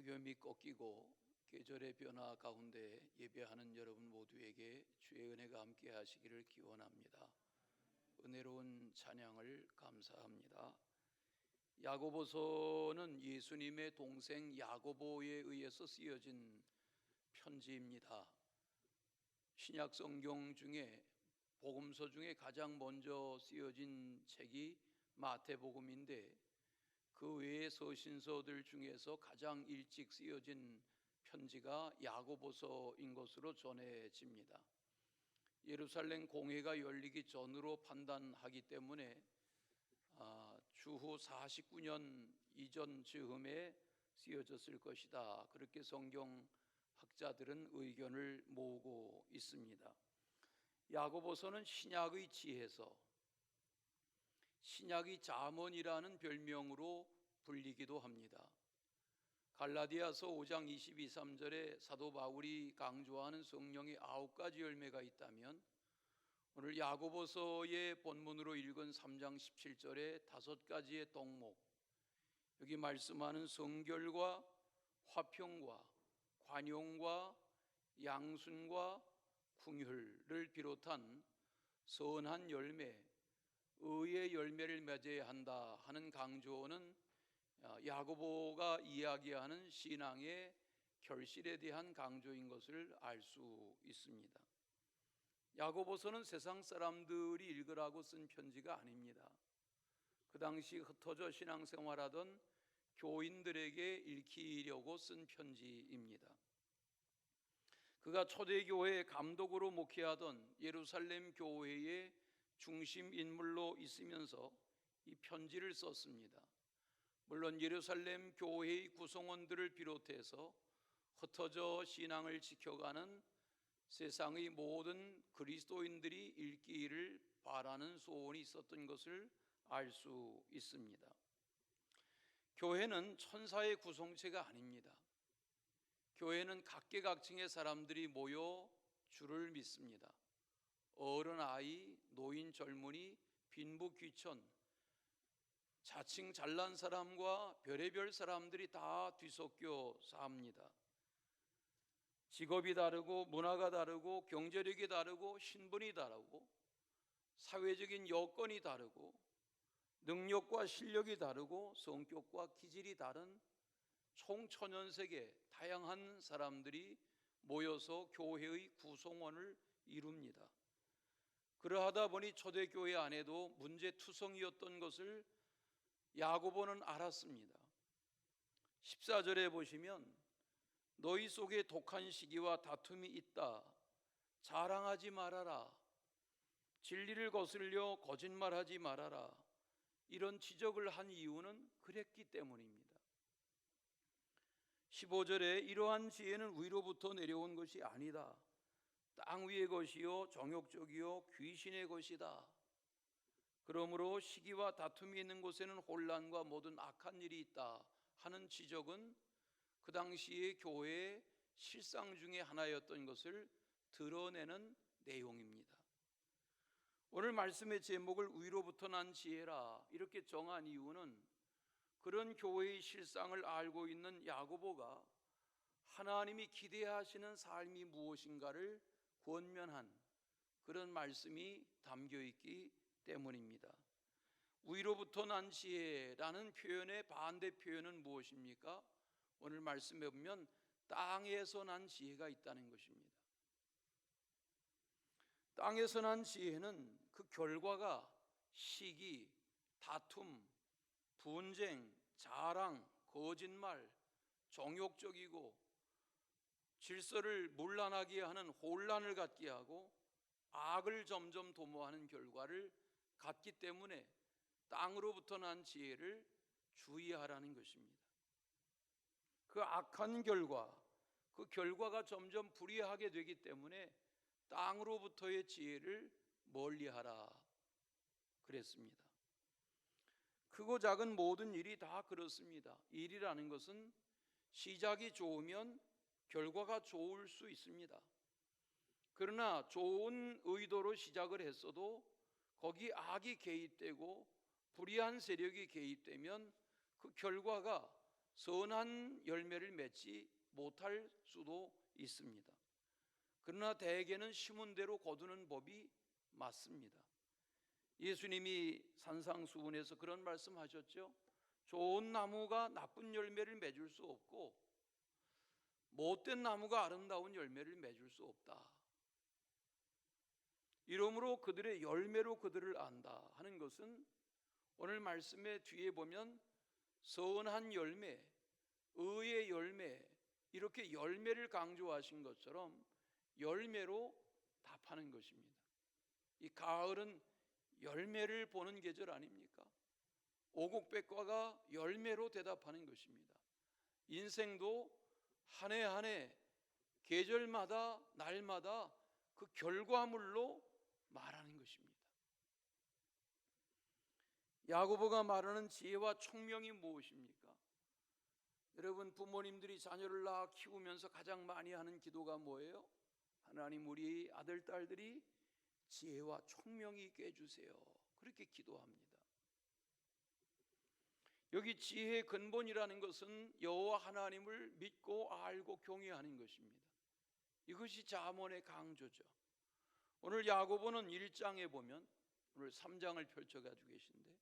폭염이 꺾이고 계절의 변화 가운데 예배하는 여러분 모두에게 주의 은혜가 함께 하시기를 기원합니다. 은혜로운 찬양을 감사합니다. 야고보서는 예수님의 동생 야고보에 의해서 쓰여진 편지입니다. 신약 성경 중에 복음서 중에 가장 먼저 쓰여진 책이 마태복음인데 그 외의 서신서들 중에서 가장 일찍 쓰여진 편지가 야고보서인 것으로 전해집니다. 예루살렘 공회가 열리기 전으로 판단하기 때문에 주후 49년 이전 즈음에 쓰여졌을 것이다, 그렇게 성경학자들은 의견을 모으고 있습니다. 야고보서는 신약의 지혜서, 신약의 잠언이라는 별명으로 불리기도 합니다. 갈라디아서 5장 22, 3절에 사도 바울이 강조하는 성령의 9가지 열매가 있다면 오늘 야고보서의 본문으로 읽은 3장 17절에 5가지의 덕목, 여기 말씀하는 성결과 화평과 관용과 양순과 궁휼을 비롯한 선한 열매, 의의 열매를 맺어야 한다 하는 강조는 야고보가 이야기하는 신앙의 결실에 대한 강조인 것을 알 수 있습니다. 야고보서는 세상 사람들이 읽으라고 쓴 편지가 아닙니다. 그 당시 흩어져 신앙생활하던 교인들에게 읽히려고 쓴 편지입니다. 그가 초대교회의 감독으로 목회하던 예루살렘 교회의 중심 인물로 있으면서 이 편지를 썼습니다. 물론 예루살렘 교회의 구성원들을 비롯해서 흩어져 신앙을 지켜가는 세상의 모든 그리스도인들이 읽기를 바라는 소원이 있었던 것을 알 수 있습니다. 교회는 천사의 구성체가 아닙니다. 교회는 각계각층의 사람들이 모여 주를 믿습니다. 어른, 아이, 노인, 젊은이, 빈부, 귀천, 자칭 잘난 사람과 별의별 사람들이 다 뒤섞여 삽니다. 직업이 다르고 문화가 다르고 경제력이 다르고 신분이 다르고 사회적인 여건이 다르고 능력과 실력이 다르고 성격과 기질이 다른 총천연색의 다양한 사람들이 모여서 교회의 구성원을 이룹니다. 그러하다 보니 초대교회 안에도 문제투성이었던 것을 야고보는 알았습니다. 14절에 보시면 너희 속에 독한 시기와 다툼이 있다, 자랑하지 말아라, 진리를 거슬려 거짓말하지 말아라, 이런 지적을 한 이유는 그랬기 때문입니다. 15절에 이러한 지혜는 위로부터 내려온 것이 아니다, 땅 위의 것이요 정욕적이요 귀신의 것이다. 그러므로 시기와 다툼이 있는 곳에는 혼란과 모든 악한 일이 있다 하는 지적은 그 당시의 교회의 실상 중에 하나였던 것을 드러내는 내용입니다. 오늘 말씀의 제목을 위로부터 난 지혜라 이렇게 정한 이유는 그런 교회의 실상을 알고 있는 야고보가 하나님이 기대하시는 삶이 무엇인가를 권면한 그런 말씀이 담겨 있기 때문입니다. 위로부터 난 지혜라는 표현의 반대 표현은 무엇입니까? 오늘 말씀에 보면 땅에서 난 지혜가 있다는 것입니다. 땅에서 난 지혜는 그 결과가 시기, 다툼, 분쟁, 자랑, 거짓말, 정욕적이고 질서를 문란하게 하는 혼란을 갖게 하고 악을 점점 도모하는 결과를 갖기 때문에 땅으로부터 난 지혜를 주의하라는 것입니다. 그 악한 결과, 그 결과가 점점 불이하게 되기 때문에 땅으로부터의 지혜를 멀리하라 그랬습니다. 크고 작은 모든 일이 다 그렇습니다. 일이라는 것은 시작이 좋으면 결과가 좋을 수 있습니다. 그러나 좋은 의도로 시작을 했어도 거기 악이 개입되고 불의한 세력이 개입되면 그 결과가 선한 열매를 맺지 못할 수도 있습니다. 그러나 대개는 심은 대로 거두는 법이 맞습니다. 예수님이 산상수훈에서 그런 말씀하셨죠. 좋은 나무가 나쁜 열매를 맺을 수 없고 못된 나무가 아름다운 열매를 맺을 수 없다. 이러므로 그들의 열매로 그들을 안다 하는 것은 오늘 말씀의 뒤에 보면 선한 열매, 의의 열매, 이렇게 열매를 강조하신 것처럼 열매로 답하는 것입니다. 이 가을은 열매를 보는 계절 아닙니까? 오곡백과가 열매로 대답하는 것입니다. 인생도 한 해 한 해 계절마다 날마다 그 결과물로 말하는 것입니다. 야고보가 말하는 지혜와 총명이 무엇입니까? 여러분, 부모님들이 자녀를 낳아 키우면서 가장 많이 하는 기도가 뭐예요? 하나님, 우리 아들 딸들이 지혜와 총명이 있게 해주세요. 그렇게 기도합니다. 여기 지혜의 근본이라는 것은 여호와 하나님을 믿고 알고 경외하는 것입니다. 이것이 잠언의 강조죠. 오늘 야고보는 1장에 보면, 오늘 3장을 펼쳐가지고 계신데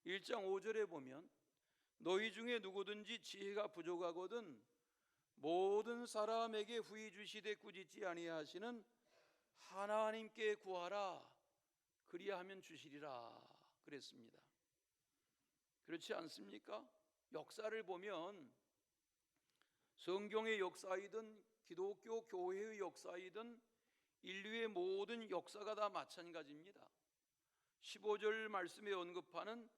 1장 5절에 보면 너희 중에 누구든지 지혜가 부족하거든 모든 사람에게 후히 주시되 꾸짖지 아니하시는 하나님께 구하라 그리하면 주시리라 그랬습니다. 그렇지 않습니까? 역사를 보면 성경의 역사이든 기독교 교회의 역사이든 인류의 모든 역사가 다 마찬가지입니다. 15절 말씀에 언급하는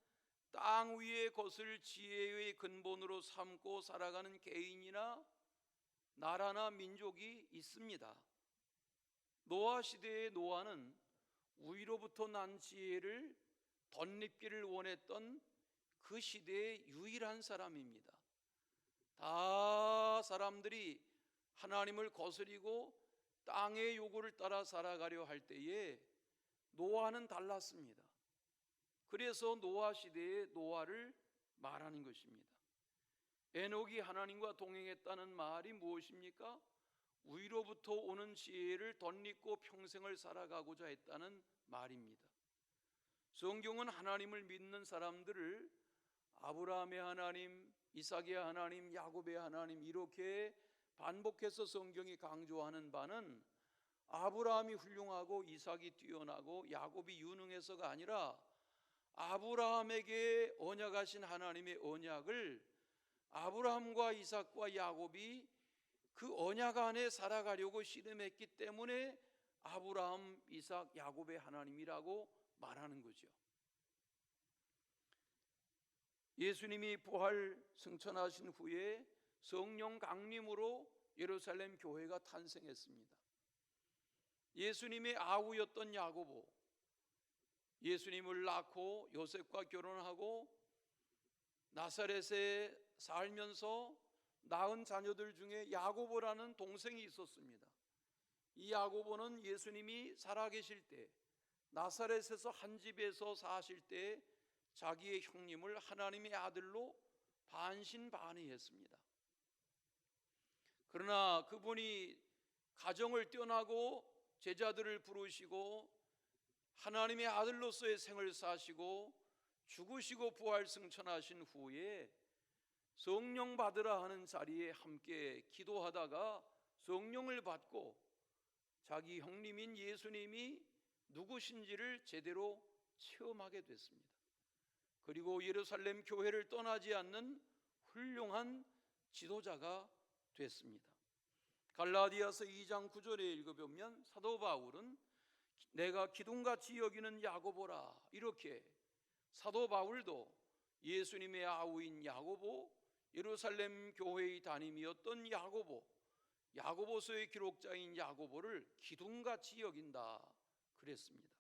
땅 위의 것을 지혜의 근본으로 삼고 살아가는 개인이나 나라나 민족이 있습니다. 노아 시대의 노아는 위로부터 난 지혜를 덧입기를 원했던 그 시대의 유일한 사람입니다. 다 사람들이 하나님을 거스리고 땅의 요구를 따라 살아가려 할 때에 노아는 달랐습니다. 그래서 노아 시대의 노아를 말하는 것입니다. 에녹이 하나님과 동행했다는 말이 무엇입니까? 위로부터 오는 지혜를 덧입고 평생을 살아가고자 했다는 말입니다. 성경은 하나님을 믿는 사람들을 아브라함의 하나님, 이삭의 하나님, 야곱의 하나님 이렇게 반복해서 성경이 강조하는 바는 아브라함이 훌륭하고 이삭이 뛰어나고 야곱이 유능해서가 아니라 아브라함에게 언약하신 하나님의 언약을 아브라함과 이삭과 야곱이 그 언약 안에 살아가려고 씨름했기 때문에 아브라함, 이삭, 야곱의 하나님이라고 말하는 거죠. 예수님이 부활 승천하신 후에 성령 강림으로 예루살렘 교회가 탄생했습니다. 예수님의 아우였던 야고보, 예수님을 낳고 요셉과 결혼하고 나사렛에 살면서 낳은 자녀들 중에 야고보라는 동생이 있었습니다. 이 야고보는 예수님이 살아계실 때 나사렛에서 한 집에서 사실 때 자기의 형님을 하나님의 아들로 반신반의했습니다. 그러나 그분이 가정을 떠나고 제자들을 부르시고 하나님의 아들로서의 생을 사시고 죽으시고 부활 승천하신 후에 성령 받으라 하는 자리에 함께 기도하다가 성령을 받고 자기 형님인 예수님이 누구신지를 제대로 체험하게 됐습니다. 그리고 예루살렘 교회를 떠나지 않는 훌륭한 지도자가 됐습니다. 갈라디아서 2장 9절에 읽어보면 사도 바울은 내가 기둥같이 여기는 야고보라 이렇게 사도 바울도 예수님의 아우인 야고보, 예루살렘 교회의 담임이었던 야고보, 야고보서의 기록자인 야고보를 기둥같이 여긴다 그랬습니다.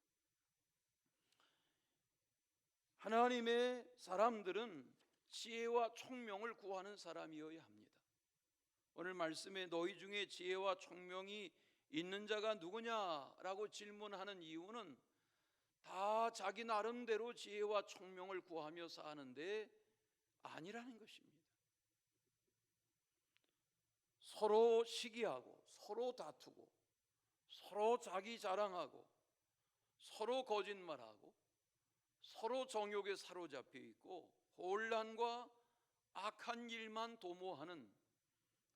하나님의 사람들은 지혜와 총명을 구하는 사람이어야 합니다. 오늘 말씀에 너희 중에 지혜와 총명이 있는 자가 누구냐라고 질문하는 이유는 다 자기 나름대로 지혜와 총명을 구하며 사는데 아니라는 것입니다. 서로 시기하고 서로 다투고 서로 자기 자랑하고 서로 거짓말하고 서로 정욕에 사로잡혀 있고 혼란과 악한 일만 도모하는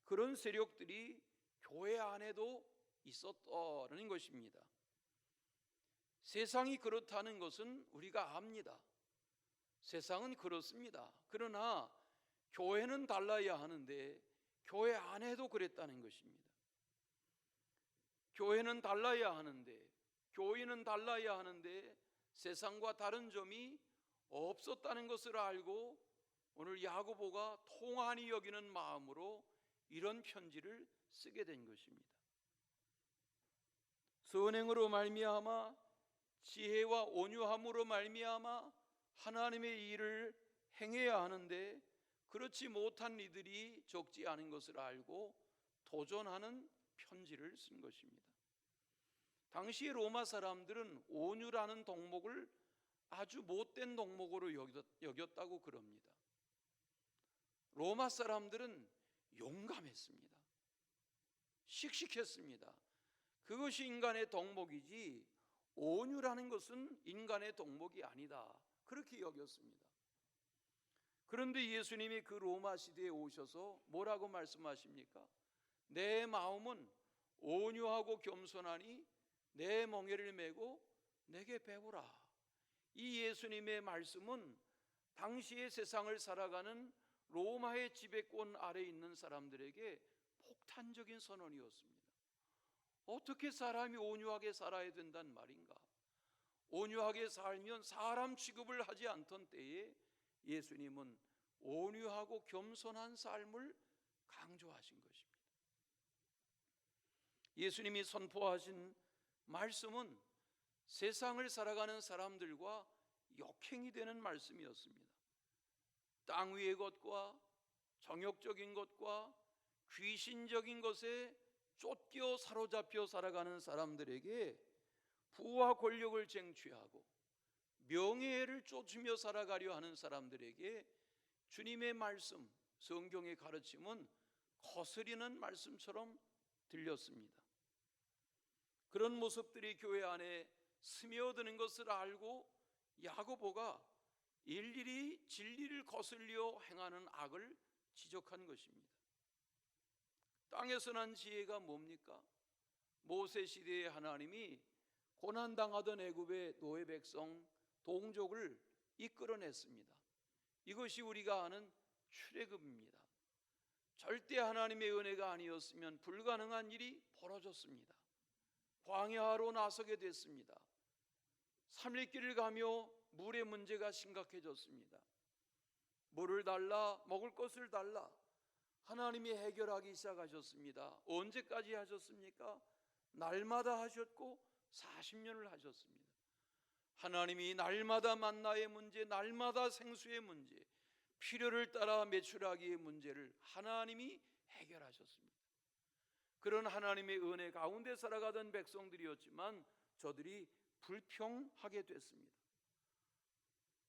그런 세력들이 교회 안에도 있었다는 것입니다. 세상이 그렇다는 것은 우리가 압니다. 세상은 그렇습니다. 그러나 교회는 달라야 하는데 교회 안에도 그랬다는 것입니다. 교회는 달라야 하는데, 교인은 달라야 하는데 세상과 다른 점이 없었다는 것을 알고 오늘 야고보가 통한이 여기는 마음으로 이런 편지를 쓰게 된 것입니다. 선행으로 말미암아 지혜와 온유함으로 말미암아 하나님의 일을 행해야 하는데 그렇지 못한 이들이 적지 않은 것을 알고 도전하는 편지를 쓴 것입니다. 당시 로마 사람들은 온유라는 덕목을 아주 못된 덕목으로 여겼다고 그럽니다. 로마 사람들은 용감했습니다. 씩씩했습니다. 그것이 인간의 덕목이지 온유라는 것은 인간의 덕목이 아니다, 그렇게 여겼습니다. 그런데 예수님이 그 로마 시대에 오셔서 뭐라고 말씀하십니까? 내 마음은 온유하고 겸손하니 내 멍에를 메고 내게 배우라. 이 예수님의 말씀은 당시의 세상을 살아가는 로마의 지배권 아래에 있는 사람들에게 폭탄적인 선언이었습니다. 어떻게 사람이 온유하게 살아야 된단 말인가? 온유하게 살면 사람 취급을 하지 않던 때에 예수님은 온유하고 겸손한 삶을 강조하신 것입니다. 예수님이 선포하신 말씀은 세상을 살아가는 사람들과 역행이 되는 말씀이었습니다. 땅 위의 것과 정욕적인 것과 귀신적인 것에 쫓겨 사로잡혀 살아가는 사람들에게 부와 권력을 쟁취하고 명예를 쫓으며 살아가려 하는 사람들에게 주님의 말씀, 성경의 가르침은 거스리는 말씀처럼 들렸습니다. 그런 모습들이 교회 안에 스며드는 것을 알고 야고보가 일일이 진리를 거슬려 행하는 악을 지적한 것입니다. 땅에서 난 지혜가 뭡니까? 모세 시대에 하나님이 고난당하던 애굽의 노예 백성 동족을 이끌어냈습니다. 이것이 우리가 아는 출애굽입니다. 절대 하나님의 은혜가 아니었으면 불가능한 일이 벌어졌습니다. 광야로 나서게 됐습니다. 3일길을 가며 물의 문제가 심각해졌습니다. 물을 달라, 먹을 것을 달라, 하나님이 해결하기 시작하셨습니다. 언제까지 하셨습니까? 날마다 하셨고 40년을 하셨습니다. 하나님이 날마다 만나의 문제, 날마다 생수의 문제, 필요를 따라 매출하기의 문제를 하나님이 해결하셨습니다. 그런 하나님의 은혜 가운데 살아가던 백성들이었지만 저들이 불평하게 됐습니다.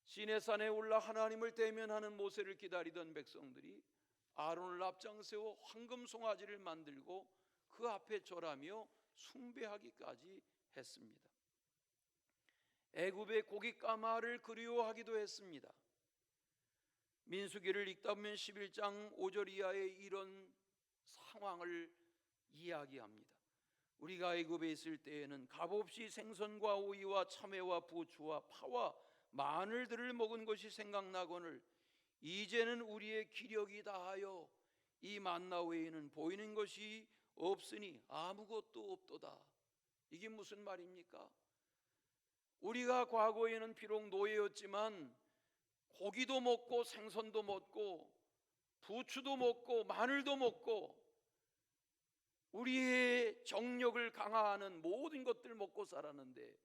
시내산에 올라 하나님을 대면하는 모세를 기다리던 백성들이 아론을 앞장 세워 황금 송아지를 만들고 그 앞에 절하며 숭배하기까지 했습니다. 애굽의 고깃가마를 그리워하기도 했습니다. 민수기를 읽다 보면 11장 5절 이하의 이런 상황을 이야기합니다. 우리가 애굽에 있을 때에는 값없이 생선과 오이와 참외와 부추와 파와 마늘들을 먹은 것이 생각나거늘 이제는 우리의 기력이 다하여 이 만나 외에는 보이는 것이 없으니 아무것도 없도다. 이게 무슨 말입니까? 우리가 과거에는 비록 노예였지만 고기도 먹고 생선도 먹고 부추도 먹고 마늘도 먹고 우리의 정력을 강화하는 모든 것들 먹고 살았는데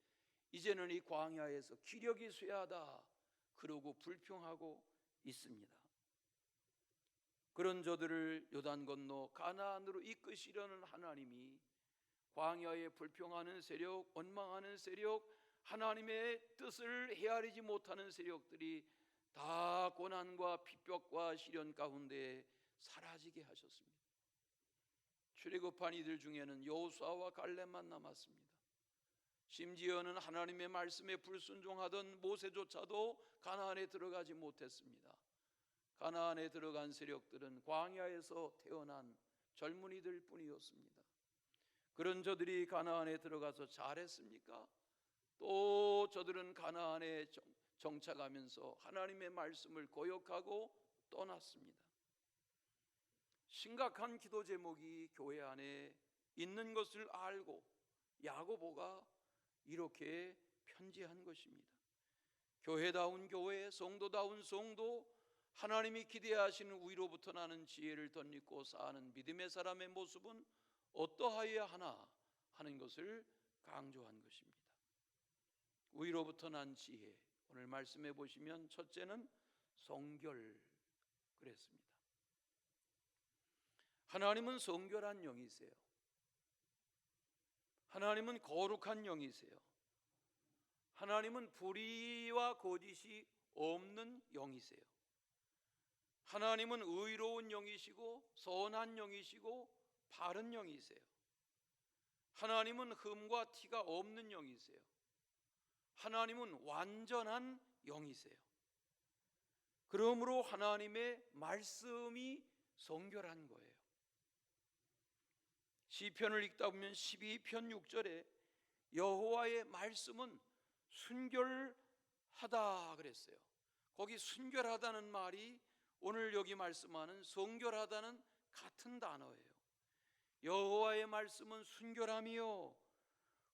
이제는 이 광야에서 기력이 쇠하다 그러고 불평하고 있습니다. 그런 저들을 요단 건너 가나안으로 이끄시려는 하나님이 광야에 불평하는 세력, 원망하는 세력, 하나님의 뜻을 헤아리지 못하는 세력들이 다 고난과 핍박과 시련 가운데 사라지게 하셨습니다. 출애굽한 이들 중에는 여호수아와 갈렙만 남았습니다. 심지어는 하나님의 말씀에 불순종하던 모세조차도 가나안에 들어가지 못했습니다. 가나안에 들어간 세력들은 광야에서 태어난 젊은이들 뿐이었습니다. 그런 저들이 가나안에 들어가서 잘했습니까? 또 저들은 가나안에 정착하면서 하나님의 말씀을 거역하고 떠났습니다. 심각한 기도 제목이 교회 안에 있는 것을 알고 야고보가 이렇게 편지한 것입니다. 교회다운 교회, 성도다운 성도, 하나님이 기대하시는 위로부터 나는 지혜를 덧입고 사는 믿음의 사람의 모습은 어떠하여야 하나 하는 것을 강조한 것입니다. 위로부터 난 지혜, 오늘 말씀해 보시면 첫째는 성결 그랬습니다. 하나님은 성결한 영이세요. 하나님은 거룩한 영이세요. 하나님은 불의와 거짓이 없는 영이세요. 하나님은 의로운 영이시고 선한 영이시고 바른 영이세요. 하나님은 흠과 티가 없는 영이세요. 하나님은 완전한 영이세요. 그러므로 하나님의 말씀이 성결한 거예요. 시편을 읽다 보면 12편 6절에 여호와의 말씀은 순결하다 그랬어요. 거기 순결하다는 말이 오늘 여기 말씀하는 성결하다는 같은 단어예요. 여호와의 말씀은 순결함이요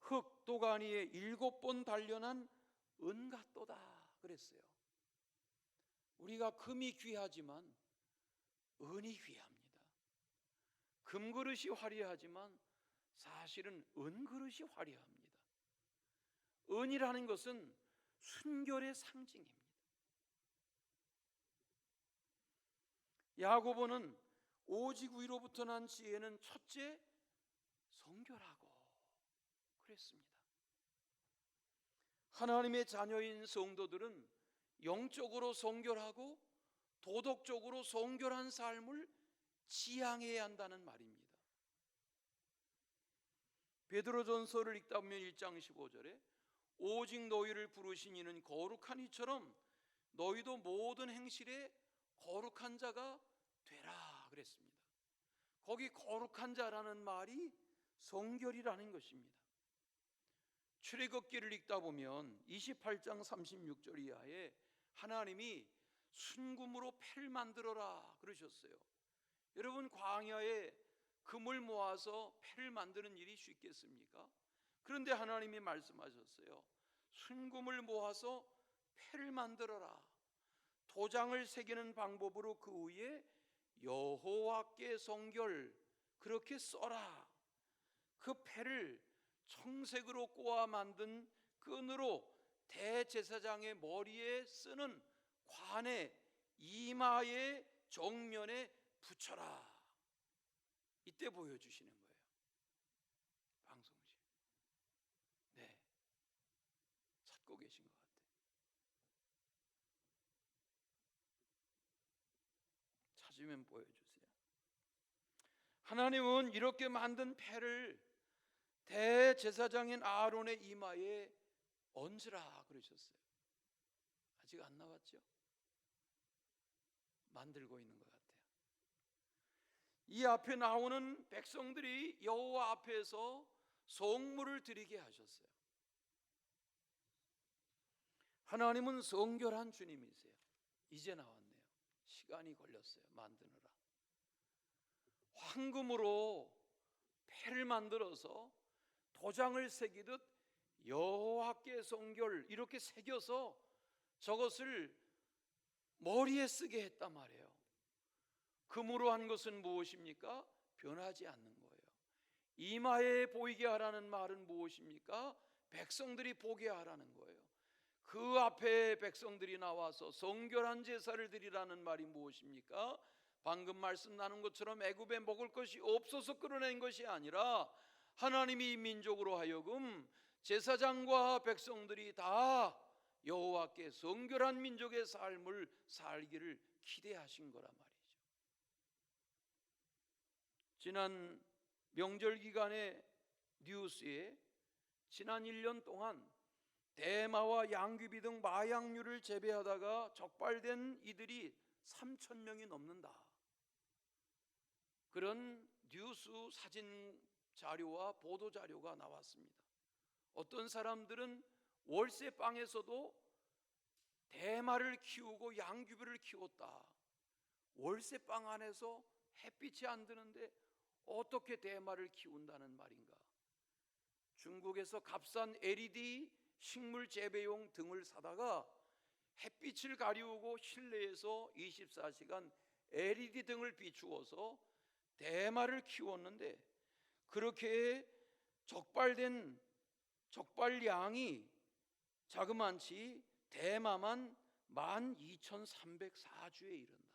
흙 도가니에 7번 단련한 은 같도다 그랬어요. 우리가 금이 귀하지만 은이 귀합니다. 금그릇이 화려하지만 사실은 은그릇이 화려합니다. 은이라는 것은 순결의 상징입니다. 야고보는 오직 위로부터 난 지혜는 첫째 성결하고 그랬습니다. 하나님의 자녀인 성도들은 영적으로 성결하고 도덕적으로 성결한 삶을 지향해야 한다는 말입니다. 베드로전서를 읽다 보면 1장 15절에 오직 너희를 부르신 이는 거룩한 이처럼 너희도 모든 행실에 거룩한 자가 되라 그랬습니다. 거기 거룩한 자라는 말이 성결이라는 것입니다. 출애굽기를 읽다 보면 28장 36절 이하에 하나님이 순금으로 패를 만들어라 그러셨어요. 여러분 광야에 금을 모아서 패를 만드는 일이 쉽겠습니까? 그런데 하나님이 말씀하셨어요. 순금을 모아서 패를 만들어라. 도장을 새기는 방법으로 그 위에 여호와께 성결 그렇게 써라. 그 패를 청색으로 꼬아 만든 끈으로 대제사장의 머리에 쓰는 관의 이마의 정면에 붙여라. 이때 보여주시는 거예요. 방송실. 네, 찾고 계신 것 같아요. 찾으면 보여주세요. 하나님은 이렇게 만든 패를 대제사장인 아론의 이마에 얹으라 그러셨어요. 아직 안 나왔죠? 만들고 있는 것 같아요. 이 앞에 나오는 백성들이 여호와 앞에서 성물을 드리게 하셨어요. 하나님은 성결한 주님이세요. 이제 나왔네요. 시간이 걸렸어요. 만드느라. 황금으로 패를 만들어서 도장을 새기듯 여호와께 성결 이렇게 새겨서 저것을 머리에 쓰게 했단 말이에요. 금으로 한 것은 무엇입니까? 변하지 않는 거예요. 이마에 보이게 하라는 말은 무엇입니까? 백성들이 보게 하라는 거예요. 그 앞에 백성들이 나와서 성결한 제사를 드리라는 말이 무엇입니까? 방금 말씀 나눈 것처럼 애굽에 먹을 것이 없어서 끌어낸 것이 아니라 하나님이 이 민족으로 하여금 제사장과 백성들이 다 여호와께 성결한 민족의 삶을 살기를 기대하신 거란 말이죠. 지난 명절 기간의 뉴스에 지난 1년 동안 대마와 양귀비 등 마약류를 재배하다가 적발된 이들이 3,000명이 넘는다. 그런 뉴스 사진 자료와 보도 자료가 나왔습니다. 어떤 사람들은 월세방에서도 대마를 키우고 양귀비를 키웠다. 월세방 안에서 햇빛이 안 드는데 어떻게 대마를 키운다는 말인가? 중국에서 값싼 LED 식물 재배용 등을 사다가 햇빛을 가리우고 실내에서 24시간 LED 등을 비추어서 대마를 키웠는데, 그렇게 적발량이 자그만치 대마만 12,304주에 이른다.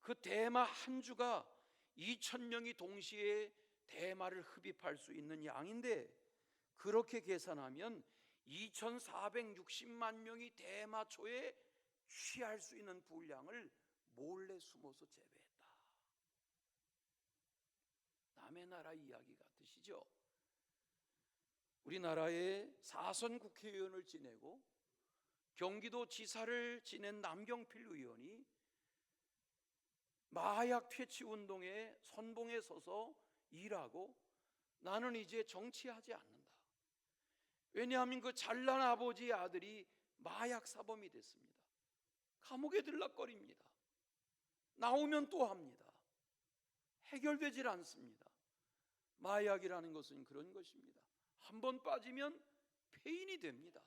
그 대마 한 주가 2,000명이 동시에 대마를 흡입할 수 있는 양인데, 그렇게 계산하면 2,460만 명이 대마초에 취할 수 있는 분량을 몰래 숨어서 재배했다. 남의 나라 이야기 같으시죠? 우리나라의 4선 국회의원을 지내고 경기도 지사를 지낸 남경필 의원이 마약 퇴치 운동에 선봉에 서서 일하고 나는 이제 정치하지 않는다. 왜냐하면 그 잘난 아버지의 아들이 마약 사범이 됐습니다. 감옥에 들락거립니다. 나오면 또 합니다. 해결되질 않습니다. 마약이라는 것은 그런 것입니다. 한 번 빠지면 폐인이 됩니다.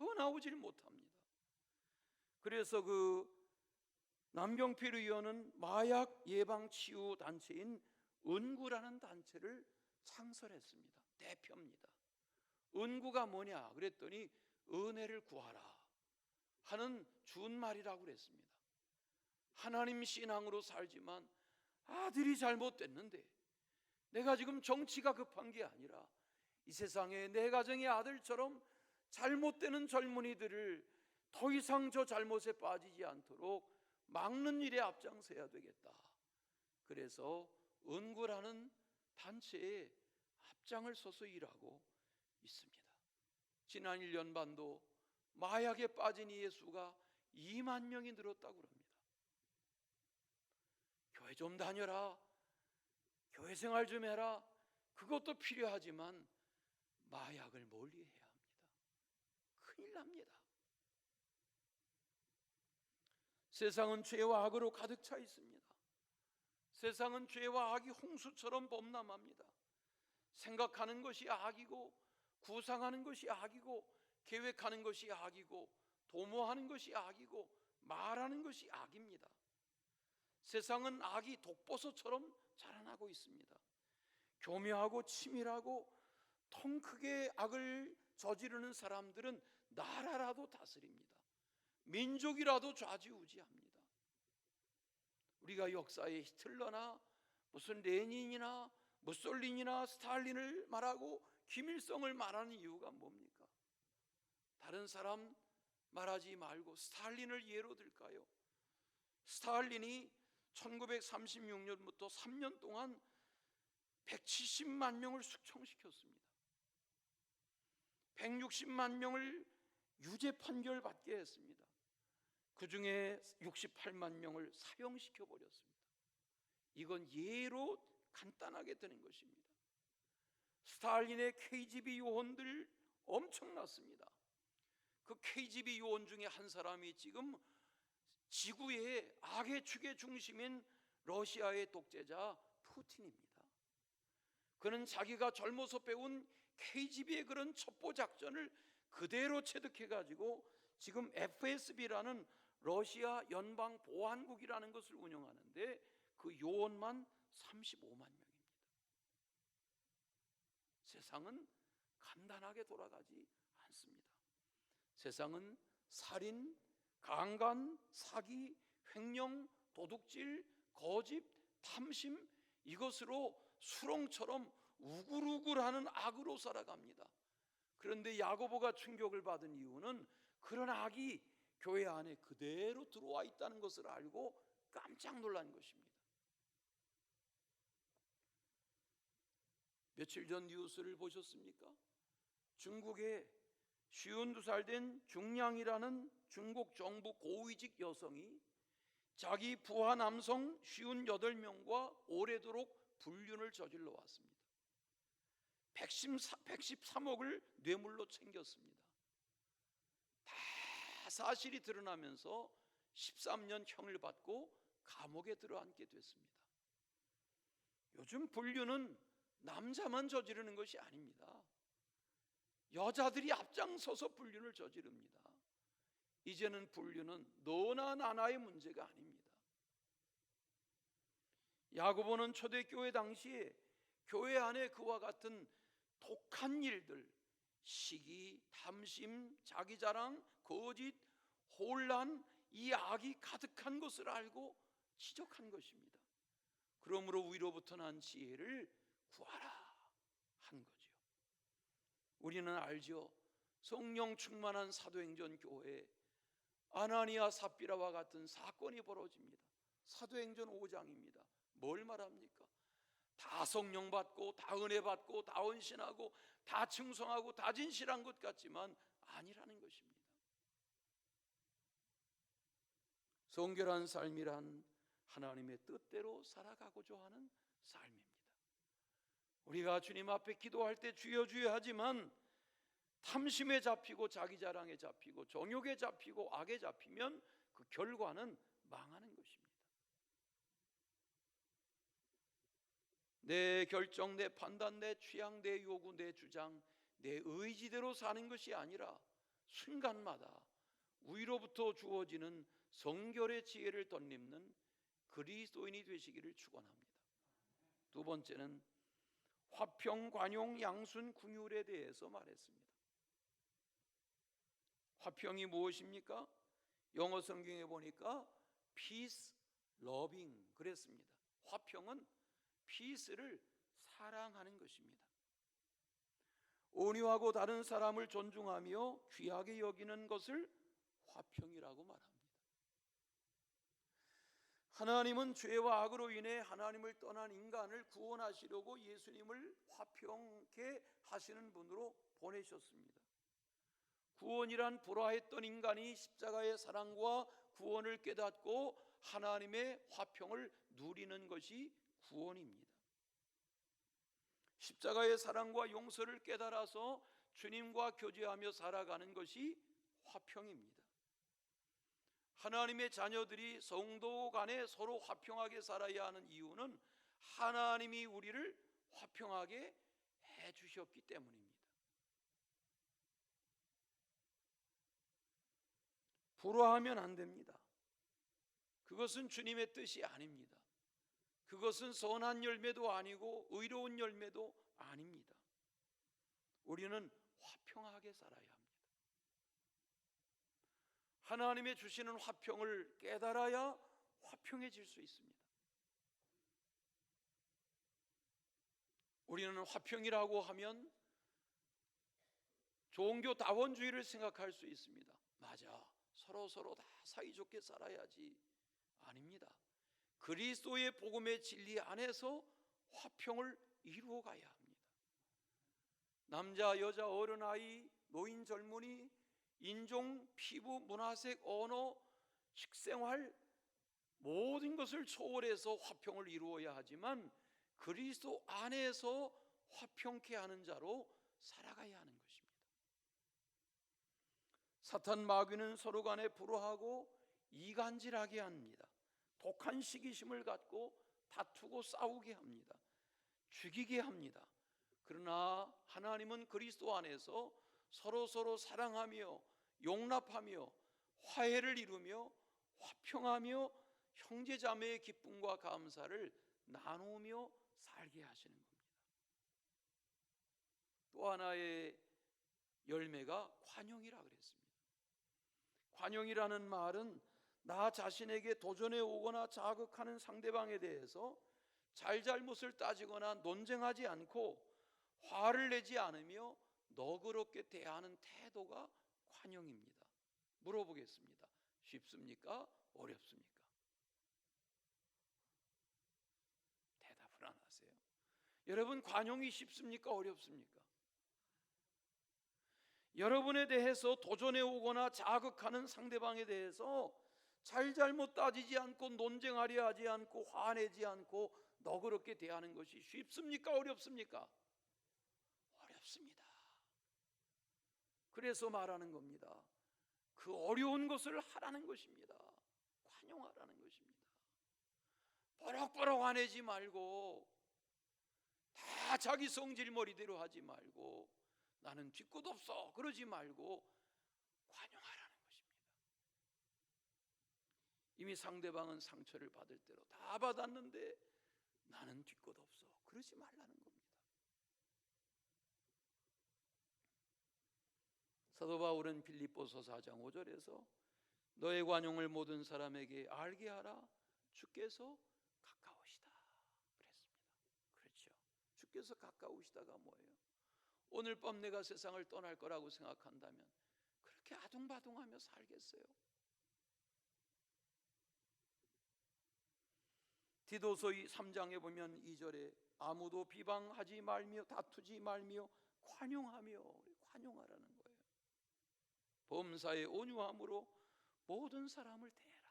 헤어나오질 못합니다. 그래서 그 남경필 의원은 마약 예방 치유 단체인 은구라는 단체를 창설했습니다. 대표입니다. 은구가 뭐냐 그랬더니 은혜를 구하라 하는 준말이라고 그랬습니다. 하나님 신앙으로 살지만 아들이 잘못됐는데 내가 지금 정치가 급한 게 아니라 이 세상에 내 가정의 아들처럼 잘못되는 젊은이들을 더 이상 저 잘못에 빠지지 않도록 막는 일에 앞장서야 되겠다. 그래서 은구라는 단체에 앞장을 서서 일하고 있습니다. 지난 1년 반도 마약에 빠진 이의 수가 2만 명이 늘었다고 합니다. 교회 좀 다녀라, 교회 생활 좀 해라, 그것도 필요하지만 마약을 멀리해야 합니다. 큰일 납니다. 세상은 죄와 악으로 가득 차 있습니다. 세상은 죄와 악이 홍수처럼 범람합니다. 생각하는 것이 악이고, 구상하는 것이 악이고, 계획하는 것이 악이고, 도모하는 것이 악이고, 말하는 것이 악입니다. 세상은 악이 독버섯처럼 자라나고 있습니다. 교묘하고 치밀하고 통 크게 악을 저지르는 사람들은 나라라도 다스립니다. 민족이라도 좌지우지합니다. 우리가 역사에 히틀러나 무슨 레닌이나 무솔린이나 스탈린을 말하고 김일성을 말하는 이유가 뭡니까? 다른 사람 말하지 말고 스탈린을 예로 들까요? 스탈린이 1936년부터 3년 동안 170만 명을 숙청시켰습니다. 160만 명을 유죄 판결 받게 했습니다. 그 중에 68만 명을 사형시켜 버렸습니다. 이건 예로 간단하게 드는 것입니다. 스탈린의 KGB 요원들 엄청났습니다. 그 KGB 요원 중에 한 사람이 지금 지구의 악의 축의 중심인 러시아의 독재자 푸틴입니다. 그는 자기가 젊어서 배운 KGB의 그런 첩보 작전을 그대로 체득해가지고 지금 FSB라는 러시아 연방보안국이라는 것을 운영하는데 그 요원만 35만 명입니다. 세상은 간단하게 돌아가지 않습니다. 세상은 살인, 강간, 사기, 횡령, 도둑질, 거짓, 탐심, 이것으로 수렁처럼 우글우글하는 악으로 살아갑니다. 그런데 야고보가 충격을 받은 이유는 그런 악이 교회 안에 그대로 들어와 있다는 것을 알고 깜짝 놀란 것입니다. 며칠 전 뉴스를 보셨습니까? 중국에 52살 된 중량이라는 중국 정부 고위직 여성이 자기 부하 남성 58명과 오래도록 불륜을 저질러 왔습니다. 113억을 뇌물로 챙겼습니다. 다 사실이 드러나면서 13년 형을 받고 감옥에 들어앉게 됐습니다. 요즘 불륜은 남자만 저지르는 것이 아닙니다. 여자들이 앞장서서 불륜을 저지릅니다. 이제는 불륜은 너나 나나의 문제가 아닙니다. 야고보는 초대교회 당시에 교회 안에 그와 같은 독한 일들, 시기, 탐심, 자기자랑, 거짓, 혼란, 이 악이 가득한 것을 알고 지적한 것입니다. 그러므로 위로부터 난 지혜를 구하라 한 거죠. 우리는 알죠. 성령 충만한 사도행전 교회에 아나니아 삽비라와 같은 사건이 벌어집니다. 사도행전 5장입니다. 뭘 말합니까? 다 성령 받고 다 은혜 받고 다 헌신하고 다 충성하고 다 진실한 것 같지만 아니라는 것입니다. 성결한 삶이란 하나님의 뜻대로 살아가고자 하는 삶입니다. 우리가 주님 앞에 기도할 때 주여 주여 하지만 탐심에 잡히고 자기 자랑에 잡히고 정욕에 잡히고 악에 잡히면 그 결과는 망하는 것입니다. 내 결정, 내 판단, 내 취향, 내 요구, 내 주장, 내 의지대로 사는 것이 아니라 순간마다 위로부터 주어지는 성결의 지혜를 덧입는 그리스도인이 되시기를 축원합니다. 두 번째는 화평, 관용, 양순, 긍휼에 대해서 말했습니다. 화평이 무엇입니까? 영어 성경에 보니까 peace, loving 그랬습니다. 화평은 peace를 사랑하는 것입니다. 온유하고 다른 사람을 존중하며 귀하게 여기는 것을 화평이라고 말합니다. 하나님은 죄와 악으로 인해 하나님을 떠난 인간을 구원하시려고 예수님을 화평케 하시는 분으로 보내셨습니다. 구원이란 불화했던 인간이 십자가의 사랑과 구원을 깨닫고 하나님의 화평을 누리는 것이 구원입니다. 십자가의 사랑과 용서를 깨달아서 주님과 교제하며 살아가는 것이 화평입니다. 하나님의 자녀들이 성도 간에 서로 화평하게 살아야 하는 이유는 하나님이 우리를 화평하게 해주셨기 때문입니다. 불화하면 안 됩니다. 그것은 주님의 뜻이 아닙니다. 그것은 선한 열매도 아니고 의로운 열매도 아닙니다. 우리는 화평하게 살아야 합니다. 하나님의 주시는 화평을 깨달아야 화평해질 수 있습니다. 우리는 화평이라고 하면 종교다원주의를 생각할 수 있습니다. 맞아, 서로 다 사이좋게 살아야지. 아닙니다. 그리스도의 복음의 진리 안에서 화평을 이루어 가야 합니다. 남자, 여자, 어른, 아이, 노인, 젊은이, 인종, 피부, 문화색, 언어, 식생활 모든 것을 초월해서 화평을 이루어야 하지만 그리스도 안에서 화평케 하는 자로 살아가야 하는 것입니다. 사탄 마귀는 서로 간에 불화하고 이간질하게 합니다. 독한 시기심을 갖고 다투고 싸우게 합니다. 죽이게 합니다. 그러나 하나님은 그리스도 안에서 서로 사랑하며 용납하며 화해를 이루며 화평하며 형제자매의 기쁨과 감사를 나누며 살게 하시는 겁니다. 또 하나의 열매가 관용이라 그랬습니다. 관용이라는 말은 나 자신에게 도전해 오거나 자극하는 상대방에 대해서 잘잘못을 따지거나 논쟁하지 않고 화를 내지 않으며 너그럽게 대하는 태도가 관용입니다. 물어보겠습니다. 쉽습니까? 어렵습니까? 대답을 안 하세요. 여러분, 관용이 쉽습니까? 어렵습니까? 여러분에 대해서 도전해 오거나 자극하는 상대방에 대해서 잘잘못 따지지 않고 논쟁하려 하지 않고 화내지 않고 너그럽게 대하는 것이 쉽습니까? 어렵습니까? 어렵습니다. 그래서 말하는 겁니다. 그 어려운 것을 하라는 것입니다. 관용하라는 것입니다. 버럭버럭 화내지 말고, 다 자기 성질머리대로 하지 말고, 나는 뒤끝 없어 그러지 말고 관용하라는 것입니다. 이미 상대방은 상처를 받을 대로 다 받았는데 나는 뒤끝 없어 그러지 말라는 겁니다. 사도 바울은 빌립보서 4장 5절에서 너의 관용을 모든 사람에게 알게 하라, 주께서 가까우시다 그랬습니다. 그렇죠. 주께서 가까우시다가 뭐예요? 오늘 밤 내가 세상을 떠날 거라고 생각한다면 그렇게 아둥바둥하며 살겠어요? 디도서 3장에 보면 2절에 아무도 비방하지 말며 다투지 말며 관용하며, 관용하라는 거예요. 범사에 온유함으로 모든 사람을 대해라,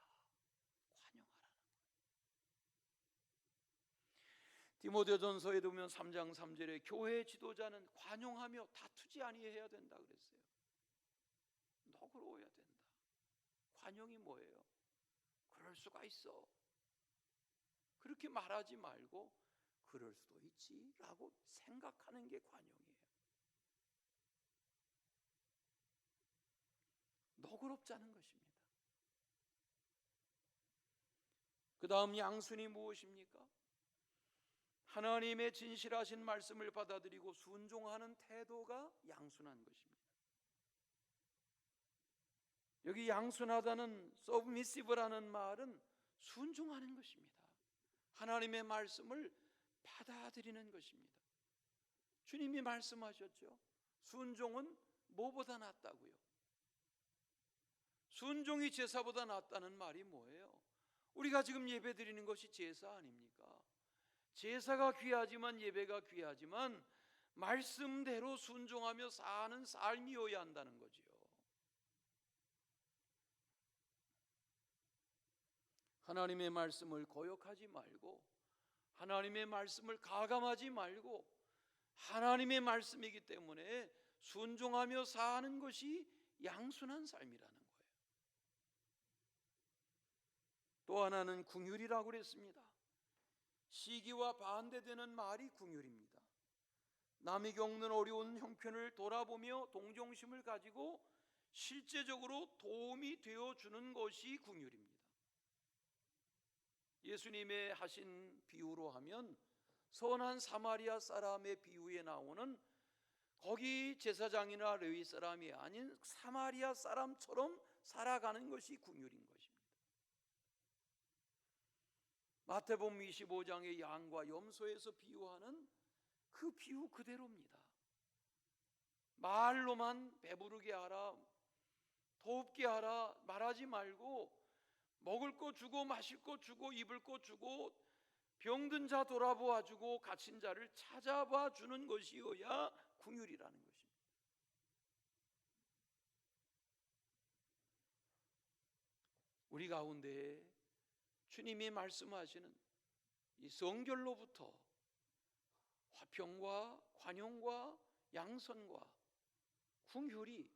관용하라는 거예요. 디모데전서에 보면 3장 3절에 교회 지도자는 관용하며 다투지 아니해야 된다 그랬어요. 너그러워야 된다. 관용이 뭐예요? 그럴 수가 있어, 그렇게 말하지 말고 그럴 수도 있지 라고 생각하는 게 관용이에요. 너그럽자는 것입니다. 그 다음 양순이 무엇입니까? 하나님의 진실하신 말씀을 받아들이고 순종하는 태도가 양순한 것입니다. 여기 양순하다는 submissive라는 말은 순종하는 것입니다. 하나님의 말씀을 받아들이는 것입니다. 주님이 말씀하셨죠. 순종은 뭐보다 낫다고요? 순종이 제사보다 낫다는 말이 뭐예요? 우리가 지금 예배 드리는 것이 제사 아닙니까? 제사가 귀하지만, 예배가 귀하지만 말씀대로 순종하며 사는 삶이어야 한다는 거지요. 하나님의 말씀을 거역하지 말고, 하나님의 말씀을 가감하지 말고, 하나님의 말씀이기 때문에 순종하며 사는 것이 양순한 삶이라는 거예요. 또 하나는 긍휼이라고 그랬습니다. 시기와 반대되는 말이 긍휼입니다. 남이 겪는 어려운 형편을 돌아보며 동정심을 가지고 실제적으로 도움이 되어주는 것이 긍휼입니다. 예수님의 하신 비유로 하면 선한 사마리아 사람의 비유에 나오는 거기 제사장이나 레위 사람이 아닌 사마리아 사람처럼 살아가는 것이 긍휼인 것입니다. 마태복음 25장의 양과 염소에서 비유하는 그 비유 그대로입니다. 말로만 배부르게 하라, 더웁게 하라 말하지 말고 먹을 거 주고 마실 거 주고 입을 거 주고 병든 자 돌아보아 주고 갇힌 자를 찾아봐 주는 것이어야 긍휼이라는 것입니다. 우리 가운데 주님이 말씀하시는 이 성결로부터 화평과 관용과 양선과 긍휼이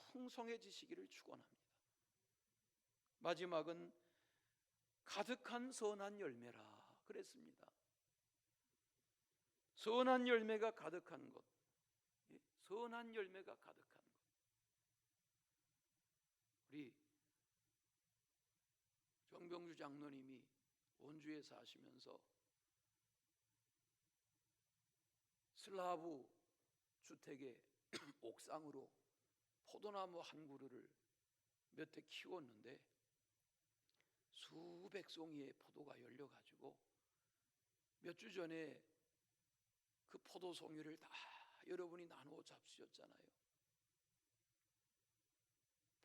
풍성해지시기를 축원합니다. 마지막은 가득한 선한 열매라 그랬습니다. 선한 열매가 가득한 것, 선한 열매가 가득한 것. 우리 정병주 장로님이 원주에 사시면서 슬라브 주택의 옥상으로 포도나무 한 그루를 몇 해 키웠는데 수백 송이의 포도가 열려가지고 몇 주 전에 그 포도 송이를 다 여러분이 나누어 잡수셨잖아요.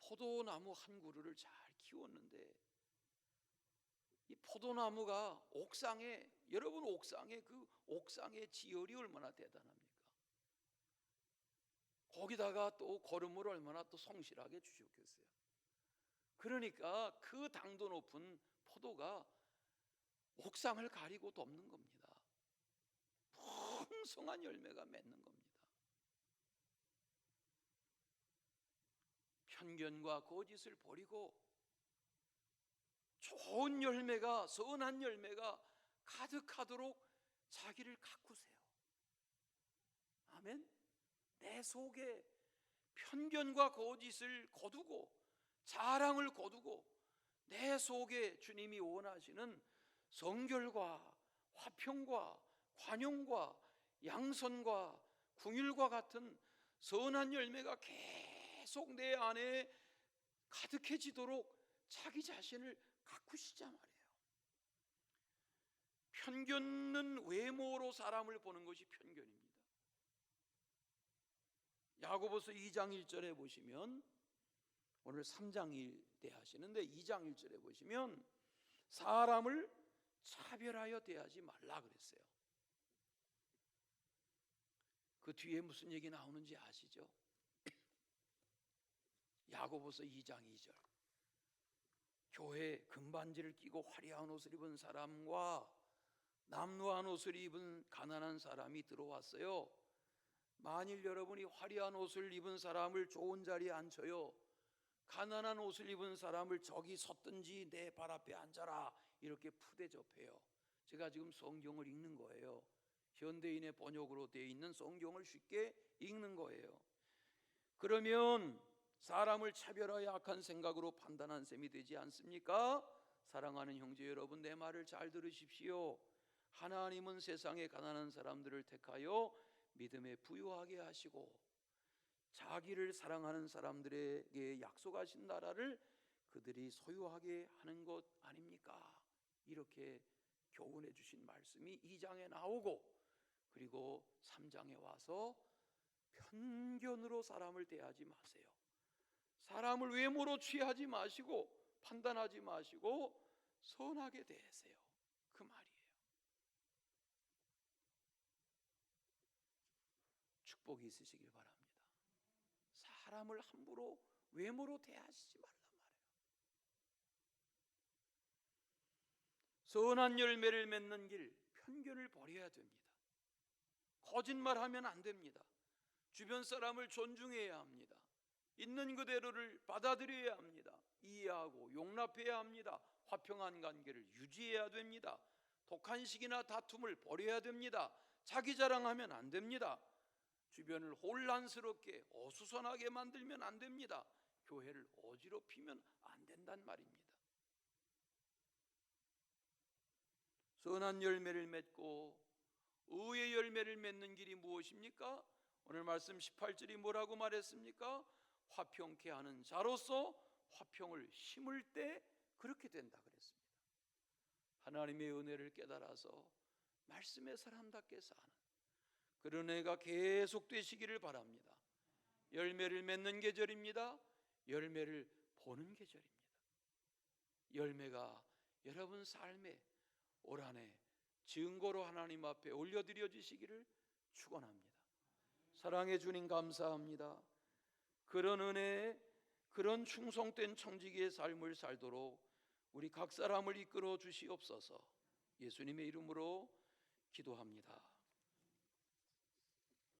포도나무 한 그루를 잘 키웠는데 이 포도나무가 옥상에, 여러분 옥상에, 그 옥상의 지열이 얼마나 대단합니까? 거기다가 또 거름을 얼마나 또 성실하게 주셨겠어요. 그러니까 그 당도 높은 포도가 옥상을 가리고 덮는 겁니다. 풍성한 열매가 맺는 겁니다. 편견과 거짓을 버리고 좋은 열매가, 선한 열매가 가득하도록 자기를 가꾸세요. 아멘. 내 속에 편견과 거짓을 거두고 자랑을 거두고 내 속에 주님이 원하시는 성결과 화평과 관용과 양선과 긍휼과 같은 선한 열매가 계속 내 안에 가득해지도록 자기 자신을 가꾸시자 말이에요. 편견은 외모로 사람을 보는 것이 편견입니다. 야고보서 2장 1절에 보시면, 오늘 3장 1대 하시는데 2장 1절에 보시면 사람을 차별하여 대하지 말라 그랬어요. 그 뒤에 무슨 얘기 나오는지 아시죠? 야고보서 2장 2절, 교회 금반지를 끼고 화려한 옷을 입은 사람과 남루한 옷을 입은 가난한 사람이 들어왔어요. 만일 여러분이 화려한 옷을 입은 사람을 좋은 자리에 앉혀요, 가난한 옷을 입은 사람을 저기 섰든지 내 발 앞에 앉아라, 이렇게 푸대접해요. 제가 지금 성경을 읽는 거예요. 현대인의 번역으로 되어 있는 성경을 쉽게 읽는 거예요. 그러면 사람을 차별하여 악한 생각으로 판단한 셈이 되지 않습니까? 사랑하는 형제 여러분, 내 말을 잘 들으십시오. 하나님은 세상의 가난한 사람들을 택하여 믿음에 부유하게 하시고 자기를 사랑하는 사람들에게 약속하신 나라를 그들이 소유하게 하는 것 아닙니까? 이렇게 교훈해 주신 말씀이 2장에 나오고, 그리고 3장에 와서 편견으로 사람을 대하지 마세요. 사람을 외모로 취하지 마시고 판단하지 마시고 선하게 대하세요, 그 말이에요. 축복이 있으시길 바랍니다. 사람을 함부로 외모로 대하시지 말란 말이에요. 선한 열매를 맺는 길, 편견을 버려야 됩니다. 거짓말하면 안 됩니다. 주변 사람을 존중해야 합니다. 있는 그대로를 받아들여야 합니다. 이해하고 용납해야 합니다. 화평한 관계를 유지해야 됩니다. 독한식이나 다툼을 버려야 됩니다. 자기 자랑하면 안 됩니다. 주변을 혼란스럽게 어수선하게 만들면 안 됩니다. 교회를 어지럽히면 안 된단 말입니다. 선한 열매를 맺고 의의 열매를 맺는 길이 무엇입니까? 오늘 말씀 18절이 뭐라고 말했습니까? 화평케 하는 자로서 화평을 심을 때 그렇게 된다 그랬습니다. 하나님의 은혜를 깨달아서 말씀의 사람답게 사는 그런 애가 계속 되시기를 바랍니다. 열매를 맺는 계절입니다. 열매를 보는 계절입니다. 열매가 여러분 삶에 올 한해 증거로 하나님 앞에 올려드려지시기를 축원합니다. 사랑해 주님 감사합니다. 그런 은혜에, 그런 충성된 청지기의 삶을 살도록 우리 각 사람을 이끌어 주시옵소서. 예수님의 이름으로 기도합니다.